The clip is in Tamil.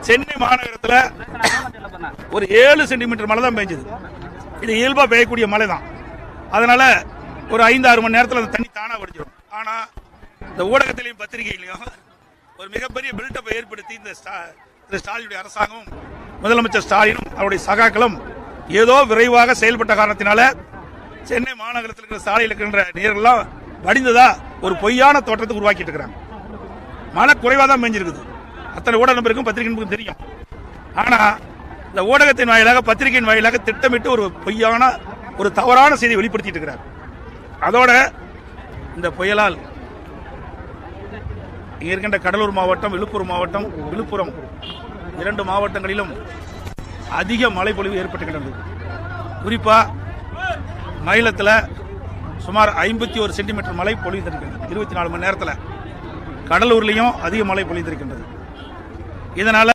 சென்னை மாநகரத்தில் ஒரு 7 சென்டிமீட்டர் மழை தான் பெஞ்சது. இது இயல்பா பெய்யக்கூடிய மழை தான். அதனால ஒரு 5-6 மணி நேரத்தில் அந்த தண்ணி தானா வடிஞ்சிடும். ஆனா இந்த ஊடகத்திலையும் பத்திரிகைகளையும் ஒரு மிகப்பெரிய பில்டப்பை ஏற்படுத்தி இந்த ஸ்டாலினுடைய அரசாங்கம், முதலமைச்சர் ஸ்டாலினும் அவருடைய சகாக்களும் ஏதோ விரைவாக செயல்பட்ட காரணத்தினால சென்னை மாநகரத்தில் இருக்கிற சாலையில் இருக்கின்ற நீரெல்லாம் வடிந்ததா ஒரு பொய்யான தோற்றத்தை உருவாக்கிட்டு இருக்கிறாங்க. மழை குறைவாக தான் பெஞ்சிருக்குது. அத்தனை ஊடக நபருக்கும் பத்திரிகை தெரியும். ஆனா இந்த ஊடகத்தின் வாயிலாக, பத்திரிகையின் வாயிலாக திட்டமிட்டு ஒரு பொய்யான, ஒரு தவறான செய்தியை வெளிப்படுத்திட்டு இருக்கிறார். அதோட இந்த புயலால் இங்க இருக்கின்ற கடலூர் மாவட்டம், விழுப்புரம் 2 மாவட்டங்களிலும் அதிக மழை பொழிவு ஏற்பட்டுகின்றது. குறிப்பா மயிலத்தில் சுமார் 51 சென்டிமீட்டர் மழை பொழிந்திருக்கிறது 24 மணி நேரத்தில். கடலூர்லையும் அதிக மழை பொழிந்திருக்கின்றது. இதனால